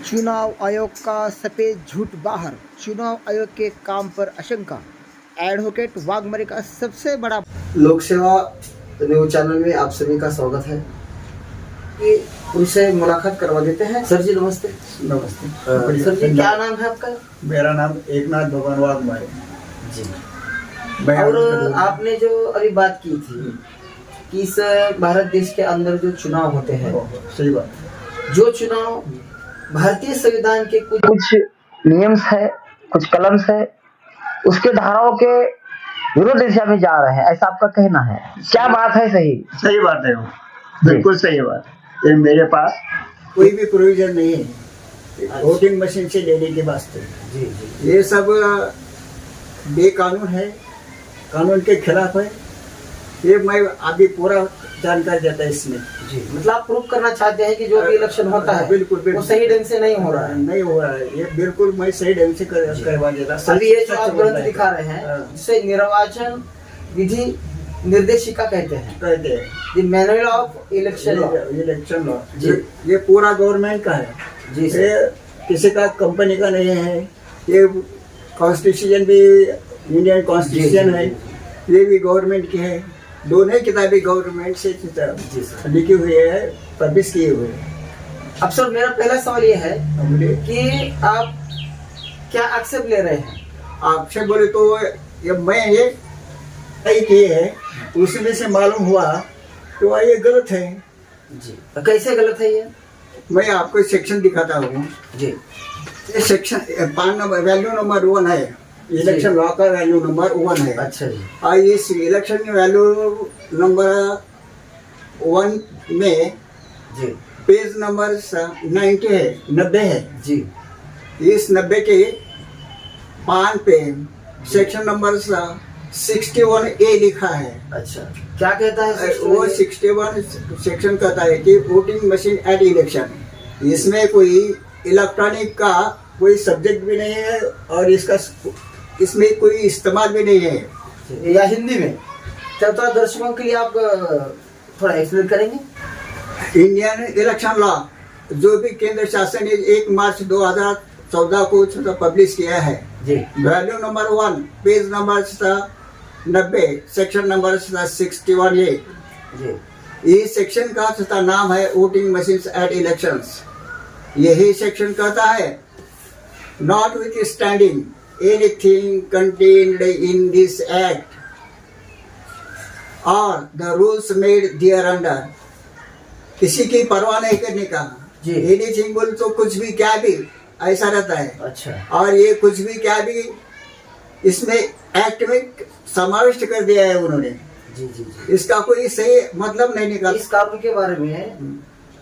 चुनाव आयोग का सफेद झूठ बाहर, चुनाव आयोग के काम पर आशंका। एडवोकेट वाघमारे का सबसे बड़ा। लोक सेवा न्यूज चैनल में आप सभी का स्वागत है कि उनसे मुलाकात करवा देते हैं। सर जी नमस्ते। नमस्ते। सर जी क्या नाम है आपका? मेरा नाम एकनाथ भगवान वाघमारे जी। मैं और आपने जो अभी बात की थी कि इस भारत देश के अंदर जो चुनाव होते हैं, सही बात। जो चुनाव भारतीय संविधान के कुछ नियम्स है, कुछ कलम्स है, उसके धाराओं के विरोध दिशा में जा रहे हैं, ऐसा आपका कहना है? क्या बात है? सही बात है वो, बिल्कुल सही बात। ये मेरे पास कोई भी प्रोविजन नहीं है वोटिंग मशीन से लेने के वास्ते। जी जी। ये सब बेकानून है, कानून के खिलाफ है। ये मैं अभी पूरा जानकारी देता है इसमें। जी, मतलब आप प्रूव करना चाहते हैं कि जो भी इलेक्शन होता है बिल्कुल वो सही ढंग से नहीं हो रहा है। नहीं हो रहा है, ये बिल्कुल मैं सही ढंग से करवा देता। अभी ये जो आप ग्रंथ दिखा रहे हैं जिसे निर्वाचन विधि निर्देशिका कहते हैं, the manual of election law. जी। ये पूरा गवर्नमेंट का है जी सर। ये किसी का कंपनी का नहीं है। ये कॉन्स्टिट्यूशन भी इंडियन कॉन्स्टिट्यूशन है, ये भी गवर्नमेंट की है। दोनों किताबें गवर्नमेंट से लिखी हुई है, पब्लिश किए हुए हैं। अब सर मेरा पहला सवाल ये है बोले कि आप क्या आक्षेप ले रहे हैं? आपसे बोले तो ये मैं ये तय किए है, उसमें से मालूम हुआ तो ये गलत है। जी, कैसे गलत है ये? मैं आपको सेक्शन दिखाता हूँ। जी। ये सेक्शन वैल्यू नंबर 1 है, इलेक्शन लॉ का वैल्यू नंबर 1 है। अच्छा जी। और इस इलेक्शन वैल्यू नंबर 1 में जी पेज नंबर 90 है, 90 है। जी। इस 90 के पान पे सेक्शन नंबर 61A लिखा है। अच्छा, क्या कहता है? वो 61 सेक्शन कहता है कि वोटिंग मशीन एट इलेक्शन। इसमें कोई इलेक्ट्रॉनिक का कोई सब्जेक्ट भी नहीं है और इसमें कोई इस्तेमाल भी नहीं है। या हिंदी में थोड़ा दर्शकों के लिए आप थोड़ा एक्सप्लेन करेंगे? इंडियन इलेक्शन लॉ जो भी केंद्र शासन ने 1 मार्च 2014 को पब्लिश किया है। जी। Value number 1 page number 90 section number 61A। जी। ये सेक्शन का नाम है वोटिंग मशीन्स एट इलेक्शंस। यही सेक्शन कहता है notwithstanding anything contained in this act और the rules made thereunder. किसी की परवाह नहीं करने का। जी। एनीथिंग बोल तो कुछ भी क्या भी ऐसा रहता है। अच्छा। और ये कुछ भी क्या भी इसमें एक्ट में समाविष्ट कर दिया है उन्होंने। जी जी जी। इसका कोई सही मतलब नहीं निकाल। इस कानून के बारे में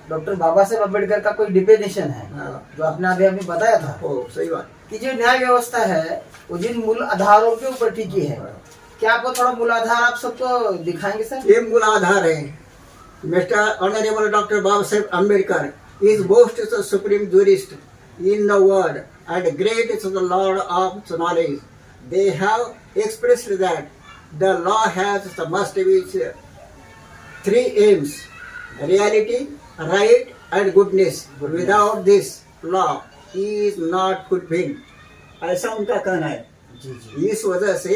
डॉक्टर बाबा साहेब अम्बेडकर का कोई डिफिनेशन है जो आपने अभी बताया था। सही बात कि जो न्याय व्यवस्था है वो जिन मूल आधारों के ऊपर टिकी है। क्या आपको थोड़ा मूल आधार आप सबको दिखाएंगे सर? ये मूल आधार है। Mister honourable doctor Baba Saheb Ambedkar is most supreme jurist in the world and great is the Lord of knowledge. They have expressed that the law has the must be 3 aims: reality, right and goodness. Without this law is not fulfilled. ऐसा उनका कहना है। जी जी। इस वजह से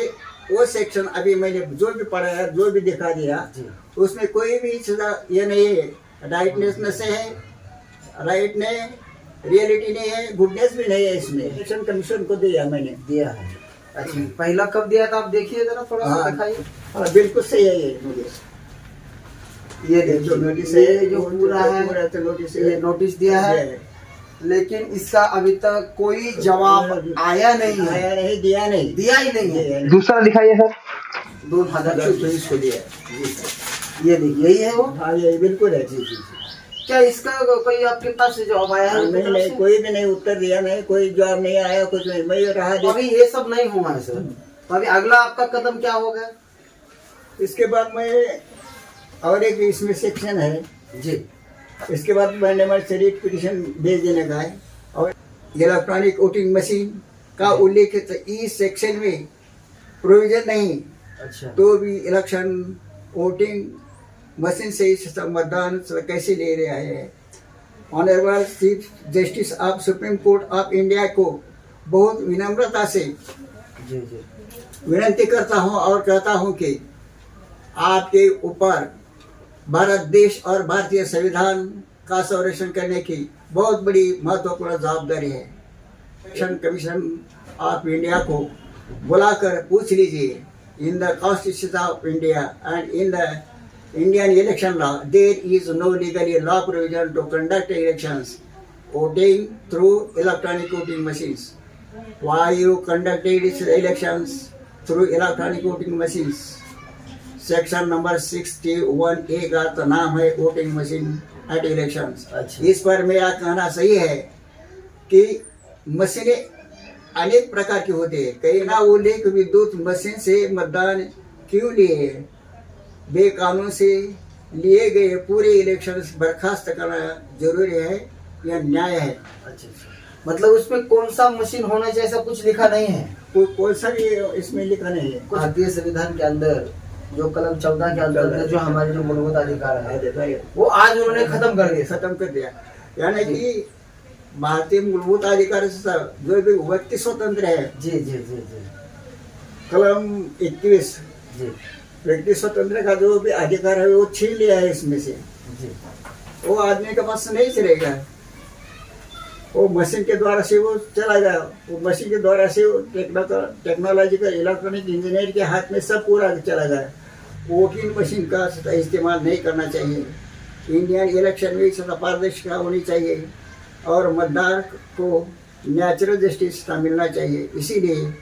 वो section अभी मैंने जो भी पढ़ा है, जो भी दिखा दिया, उसमें कोई भी ये नहीं है। राइटनेस से है, राइट ने रियलिटी नहीं है, गुडनेस भी नहीं है। इसमें इलेक्शन कमीशन को मैंने दिया है। अच्छा, पहला कब दिया था आप देखिए जरा, थोड़ा सा दिखाइए। हाँ बिल्कुल सही है। ये नोटिस, ये देखिए नोटिस है, जो पूरा है नोटिस ये नोटिस दिया है, लेकिन इसका अभी तक कोई जवाब आया नहीं है। दिया ही नहीं है। दूसरा दिखाइए सर। 2024 को दिया है। जी सर, ये देखिए यही है वो। हाँ यही बिल्कुल है। जी जी। क्या इसका कोई आपके पास से जवाब आया है? नहीं, कोई भी नहीं उत्तर दिया, नहीं कोई जवाब नहीं आया, कुछ नहीं। मैं रहा अभी ये सब नहीं हुआ है सर, तो अभी अगला आपका कदम क्या होगा? इसके बाद मैं और एक इसमें सेक्शन है। जी। इसके बाद मैंने रिट पिटीशन भेज देने का है और इलेक्ट्रॉनिक वोटिंग मशीन का उल्लेख इस सेक्शन में प्रोविजन नहीं। अच्छा। तो भी इलेक्शन वोटिंग मशीन से मतदान कैसे ले रहे हैं honourable chief justice of supreme court of India को बहुत विनम्रता से जी जी विनती करता हूं और कहता हूं कि आपके ऊपर भारत देश और भारतीय संविधान का संरक्षण करने की बहुत बड़ी महत्वपूर्ण जवाबदारी है। इलेक्शन कमीशन ऑफ इंडिया को बुलाकर पूछ लीजिए, in the constitution of India and in the Indian election law, there is no legally law provision to conduct elections voting through electronic voting machines. Why you conducted these elections through electronic voting machines? Section number 61A का तो नाम है voting machine eight elections. इस पर मेरा कहना सही है कि मशीनें अनेक प्रकार की होती है। कई ना बोले कि विद्युत मशीन से मतदान क्यों लिए, बेकानून से लिए गए पूरे इलेक्शन बर्खास्त करना जरूरी है या न्याय है। अच्छा, मतलब उसमें कौन सा मशीन होना चाहिए ऐसा कुछ लिखा नहीं है? कौन सा भी इसमें लिखा नहीं है। भारतीय संविधान के अंदर जो कलम 14 के अंदर जो हमारे जो मूलभूत अधिकार है वो आज उन्होंने खत्म कर दिया। यानी कि भारतीय मूलभूत अधिकार से जो भी व्यक्ति स्वतंत्र है, जी जी जी जी कलम 21 जी व्यक्ति स्वतंत्र का जो भी अधिकार है वो छीन लिया है इसमें से। जी वो आदमी के पास नहीं चलेगा, वो मशीन के द्वारा से वो चला गया। वो मशीन के द्वारा से टेक्नोलॉजिकल इलेक्ट्रॉनिक इंजीनियर के हाथ में सब पूरा चला गया। वोटिंग मशीन का इस्तेमाल नहीं करना चाहिए। इंडियन इलेक्शन में सदा पारदर्शिता होनी चाहिए और मतदान को नेचुरल जस्टिस मिलना चाहिए। इसीलिए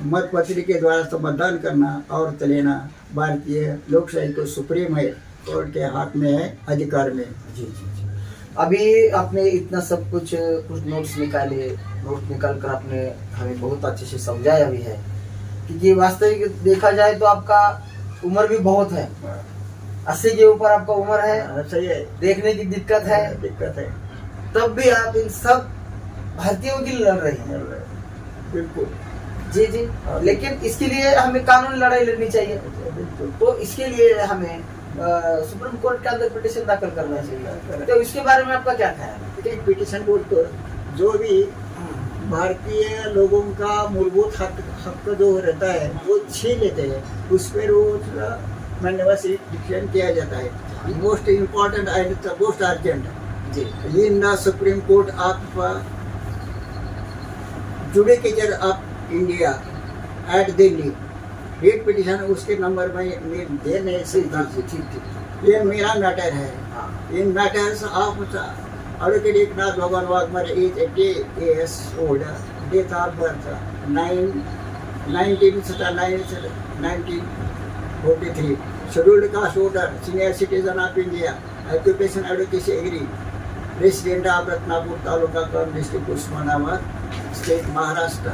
मतपत्र के द्वारा तो मतदान करना और लेना भारतीय लोकशाही को सुप्रीम है, कोर्ट के हाथ में है, अधिकार में। जी जी जी अभी आपने इतना सब कुछ नोट्स निकाल कर आपने हमें बहुत अच्छे से समझाया भी है, क्योंकि वास्तविक देखा जाए तो आपका उम्र भी बहुत है, 80 के ऊपर आपका उम्र है। सही है, देखने की दिक्कत है, तब भी आप इन सब भारतीयों के लिए लड़ रहे हैं। बिल्कुल जी जी लेकिन इसके लिए हमें कानूनी लड़ाई लड़नी चाहिए। तो इसके लिए हमें सुप्रीम कोर्ट के अंदर पिटीशन दाखिल करना चाहिए। तो इसके बारे में आपका क्या ख्याल है? पिटीशन बोर्ड को जो भी भारतीय लोगों का मूलभूत हक जो रहता है वो छीन लेते हैं, उस पर वो पिटीशन किया जाता है। Most important and most urgent जी in the supreme court of judicature of India at Delhi. Writ petition उसके नंबर में दे नहीं सकता। ठीक ये मेरा मैटर है। In matters of advocate Eknath Bhagwan Waghmare is 80 years old, date of birth 1943, scheduled caste voter, senior citizen of India, occupation advocacy agri, resident of Ratnapur taluka cum district Osmanabad state Maharashtra.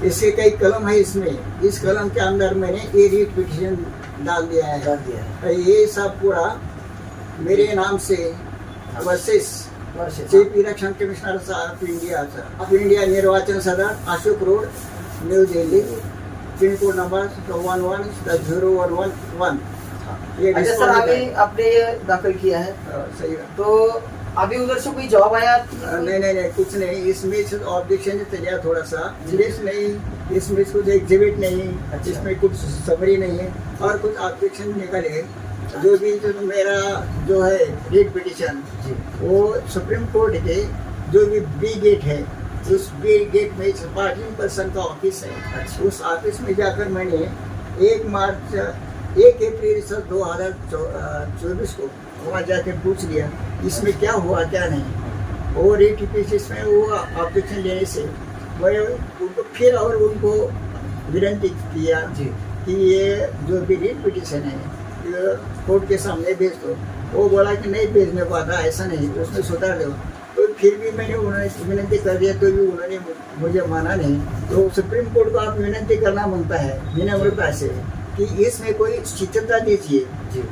इसके कई कलम है इसमें। इस कलम के अंदर मैंने ये रीट पिटीशन डाल दिया है। ये सब पूरा मेरे नाम से versus chief election commissioner of India निर्वाचन सदन Ashok road new Delhi pin code number 110111। अच्छा सर, अभी आपने ये दाखिल किया है? सही है। तो अभी उधर से कोई जवाब आया? नहीं कुछ नहीं। इसमें ऑब्जेक्शन चलिए थोड़ा सा नहीं, इसमें कुछ एग्जिबिट नहीं, इसमें कुछ समरी नहीं है और कुछ ऑब्जेक्शन निकले। जो भी जो मेरा जो है रीट पिटीशन वो सुप्रीम कोर्ट के जो भी बी गेट है, उस बी गेट में 14 पर्सन का ऑफिस है। उस ऑफिस में जाकर मैंने 1 अप्रैल 2024 को वहाँ जाकर पूछ लिया इसमें क्या हुआ क्या नहीं। वो रीट पिटीशन में वो ऑब्जेक्शन लेने से मैं उनको फिर और उनको विनती किया कि ये जो भी रीट पिटीशन है कोर्ट के सामने भेज दो। वो बोला कि नहीं भेजने को आता, ऐसा नहीं, उसमें सुधार दो। तो फिर भी मैंने उन्होंने विनती कर दिया तो भी उन्होंने मुझे माना नहीं। तो सुप्रीम कोर्ट को आप विनती करना बनता है विनम्रता से कि इसमें कोई शिथिलता दीजिए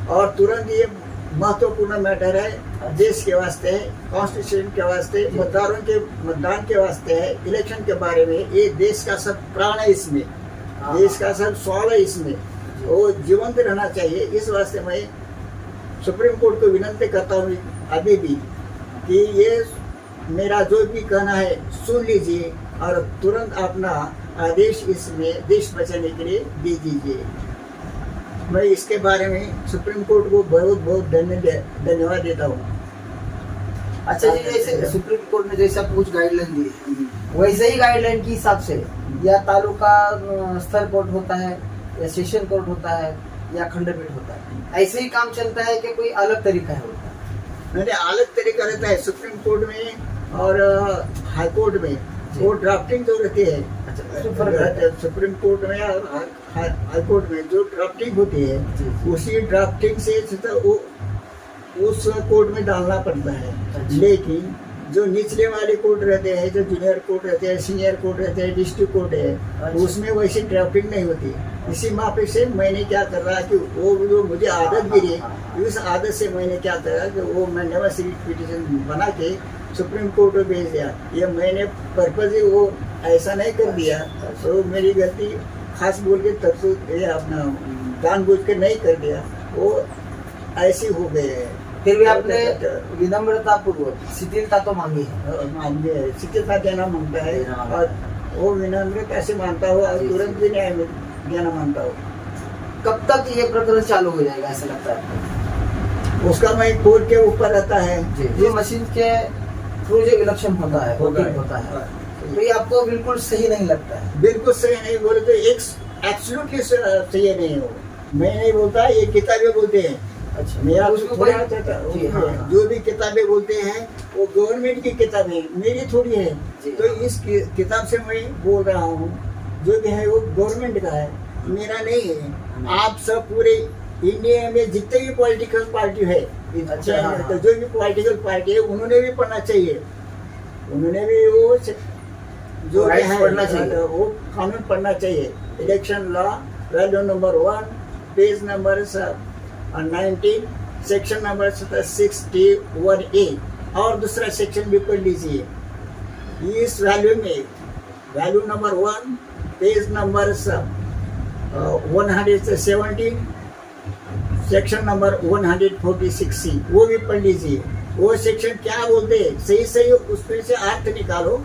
और तुरंत ये महत्वपूर्ण मैटर है, देश के वास्ते है, कॉन्स्टिट्यूशन के वास्ते, मतदान के वास्ते है, इलेक्शन के बारे में। ये देश का सब प्राण है इसमें, देश का सब स्वाल है इसमें, वो जीवंत रहना चाहिए। इस वास्ते मैं सुप्रीम कोर्ट को विनती करता हूँ अभी भी कि ये मेरा जो भी कहना है सुन लीजिए और तुरंत अपना आदेश इसमें देश बचाने के लिए दे दीजिए। मैं इसके बारे में सुप्रीम कोर्ट को बहुत बहुत धन्यवाद देता हूँ। अच्छा जी, जैसे सुप्रीम कोर्ट ने जैसा कुछ गाइडलाइन दी है, वैसे ही गाइडलाइन के हिसाब से या तालुका स्तर कोर्ट होता है या सेशन कोर्ट होता है या खंडपीठ होता है, ऐसे ही काम चलता है कि कोई अलग तरीका है होता है? मैंने अलग तरीका रहता है सुप्रीम कोर्ट में और हाई कोर्ट में। वो ड्राफ्टिंग जो रहती है, अच्छा, उसमें फर्क रहता है। सुप्रीम कोर्ट में और हाई कोर्ट में जो ड्राफ्टिंग होती है, जी। उसी ड्राफ्टिंग से वो उस कोर्ट में डालना पड़ता है। अच्छा। लेकिन जो निचले वाले कोर्ट रहते हैं, जो जूनियर कोर्ट रहते हैं, सीनियर कोर्ट रहते हैं, डिस्ट्रिक्ट कोर्ट है, अच्छा। उसमें वैसी ड्राफ्टिंग नहीं होती। इसी मापे से मैंने क्या कर रहा कि वो जो मुझे आदत गिरी, उस आदत से मैंने क्या करा कि वो मैंने बस पिटीशन बना के सुप्रीम कोर्ट में भेज दिया। ये मैंने पर्पज वो ऐसा नहीं कर दिया, तो मेरी गलती खास बोल के तब तो ये अपना जानबूझ के नहीं कर दिया, वो ऐसी हो गए है। फिर भी आपने विनम्रता पूर्वक शिथिलता तो मांगी है। मांगे शिथिलता देना मांगता है देना। और वो विनम्रता से मानता हो और जी, तुरंत भी न्याय देना मानता हो। कब तक ये प्रकरण चालू हो जाएगा ऐसा लगता है आपको? उसका मैं कोर्ट के ऊपर रहता है। ये मशीन के थ्रू जो इलेक्शन होता है, वोटिंग होता है, तो ये आपको बिल्कुल सही नहीं लगता है? बिल्कुल सही नहीं बोले तो एब्सोल्युटली सही नहीं हो। मैं नहीं बोलता, ये किताबें बोलते हैं। अच्छा, मेरा उसमें उसको कोई थोड़ा आता जी, हाँ, हाँ। जो भी किताबें बोलते हैं वो गवर्नमेंट की किताबें, मेरी थोड़ी है। जी। तो इस किताब से मैं बोल रहा हूँ, जो भी है वो गवर्नमेंट का है, मेरा नहीं है। आप सब पूरे इंडिया में जितने भी पॉलिटिकल पार्टी है, अच्छा, हाँ, हाँ। तो जो भी पॉलिटिकल पार्टी है उन्होंने भी पढ़ना चाहिए। उन्होंने भी वो जो Rights है पढ़ना चाहिए। वो कानून पढ़ना चाहिए। Election law value number 1 page number 19 section number 61A और दूसरा सेक्शन भी पढ़ लीजिए। इस वैल्यू में value number 1 page number 117 section number 146C वो भी पढ़ लीजिए। वो सेक्शन क्या बोलते हैं सही सही उसमें से अर्थ निकालो,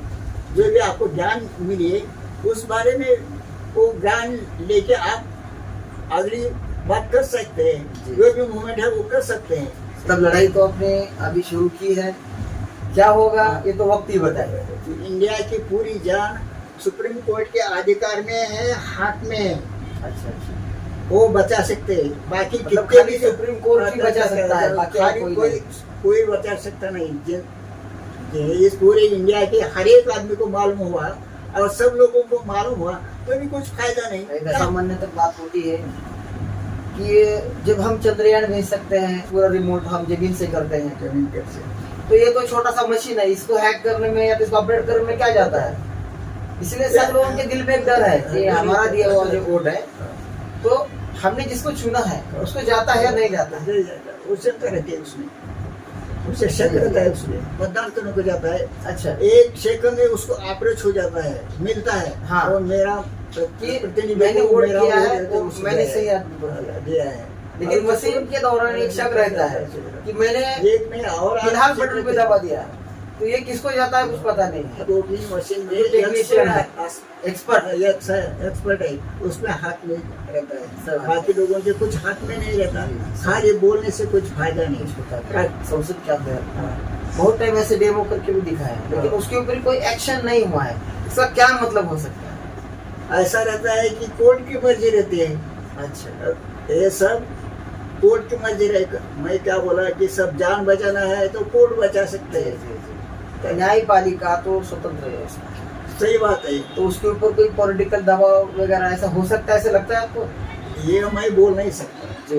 जो भी आपको ज्ञान मिले उस बारे में वो ज्ञान लेके आप अगली बात कर सकते हैं। जो भी मूवमेंट है वो कर सकते हैं। तब लड़ाई तो आपने अभी शुरू की है, क्या होगा ये तो वक्त ही बताएगा। तो इंडिया की पूरी जान सुप्रीम कोर्ट के अधिकार में है, हाथ में है। अच्छा अच्छा, वो बचा सकते हैं। बाकी मतलब कितने खाली सुप्रीम कोर्ट ही बचा सकता है, बाकी और खाली कोई नहीं। कोई बचा सकता नहीं। इस पूरे इंडिया के हर एक आदमी को मालूम हुआ और सब लोगों को मालूम हुआ तो भी कुछ फायदा नहीं। सामान्य तक बात होती है कि जब हम चंद्रयान भेज सकते हैं, पूरा रिमोट हम जमीन से करते हैं, जमीन पर से। तो ये तो छोटा सा मशीन है, इसको हैक करने में या तो इसको अपडेट करने में क्या जाता है? इसलिए सब लोगों के दिल में एक डर है कि हमारा दिया हुआ जो वोट है, तो हमने जिसको चुना है उसको जाता है या नहीं जाता है? नहीं जाता, वो शक रहती है उसमें, उसे शक रहता है उसमें, मतदान करने को जाता है। अच्छा, एक सेकंड में उसको अप्रोच हो जाता है, मिलता है। हाँ। और मेरा कि प्रतिनिधि मैंने को वोट मेरा किया वोट है, तो उसको मैंने दिया सही है। आदमी को दिया है। लेकिन और मशीन के दौरान एक शक रहता है कि मैंने एक में और फिलहाल बटन पे दबा दिया, तो ये किसको जाता है कुछ पता नहीं है। दो तीन मशीन में टेक्नीशियन है, एक्सपर्ट एक्सपर्ट है, उसमें हाथ में रहता है। सब बाकी लोगों के कुछ हाथ में नहीं रहता, खाली बोलने से कुछ फायदा नहीं। संसद के अंदर बहुत टाइम ऐसे डेमो करके भी दिखाया है, लेकिन उसके ऊपर कोई एक्शन नहीं हुआ है। इसका क्या मतलब हो सकता है? ऐसा रहता है कि कोर्ट की मर्जी रहती है। अच्छा, ये सब कोर्ट की मर्जी रहे। मैं क्या बोला कि सब जान बचाना है तो कोर्ट बचा सकते हैं। तो न्यायपालिका तो स्वतंत्र है उसमें। सही बात है। तो उसके ऊपर कोई पॉलिटिकल दबाव वगैरह ऐसा हो सकता है, ऐसा लगता है आपको? ये मैं बोल नहीं सकता। जी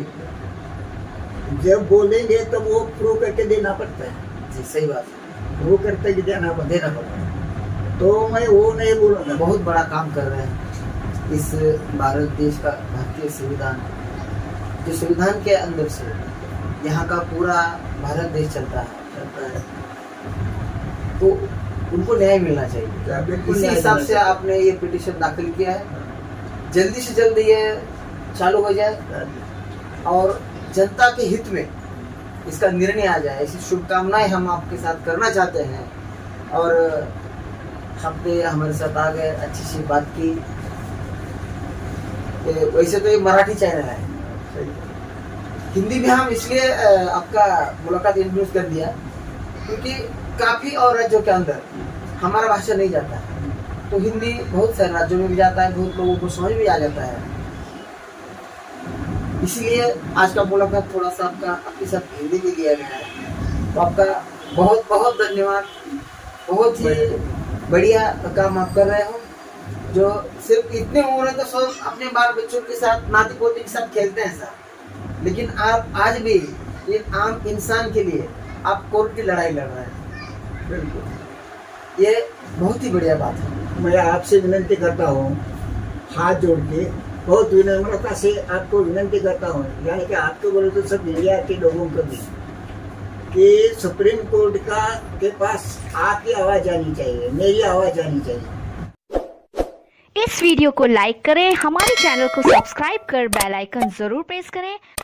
जब बोलेंगे तब वो प्रूव करके देना पड़ता है। जी, सही बात है, प्रूव करके देना पड़ता है। तो मैं वो नहीं बोलूँगा। बहुत बड़ा काम कर रहे हैं इस भारत देश का भारतीय संविधान, जो संविधान के अंदर से यहाँ का पूरा भारत देश चलता है, तो उनको न्याय मिलना चाहिए। बिल्कुल इसी हिसाब से आपने ये पिटीशन दाखिल किया है, जल्दी से जल्दी ये चालू हो जाए और जनता के हित में इसका निर्णय आ जाए, ऐसी शुभकामनाएं हम आपके साथ करना चाहते हैं। और आपने हमारे साथ आ गए, अच्छी सी बात की। वैसे तो ये मराठी चैनल है, हिंदी में हम इसलिए आपका मुलाकात इंट्रोड्यूस कर दिया क्योंकि काफ़ी और राज्यों के अंदर हमारा भाषा नहीं जाता है, तो हिंदी बहुत सारे राज्यों में भी जाता है, बहुत लोगों को समझ भी आ जाता है। इसीलिए आज का मुलाकात थोड़ा सा आपके साथ हिंदी में लिया गया है। तो आपका बहुत बहुत धन्यवाद। बहुत ही बढ़िया काम आप कर रहे हो। जो सिर्फ इतने उम्र है तो सब अपने बाल बच्चों के साथ, नाती पोती के साथ खेलते हैं सर, लेकिन आप आज भी एक आम इंसान के लिए आप कोर्ट की लड़ाई लड़ रहे हैं। बिल्कुल, ये बहुत ही बढ़िया बात है। मैं आपसे विनती करता हूँ, हाथ जोड़ के बहुत विनम्रता से आपको विनती करता हूँ, यानी कि आपको बोले तो सब इंडिया के लोगों को भी, कि सुप्रीम कोर्ट के पास आपकी आवाज़ आनी चाहिए, मेरी आवाज़ आनी चाहिए। इस वीडियो को लाइक करें, हमारे चैनल को सब्सक्राइब कर बेल आइकन जरूर प्रेस करें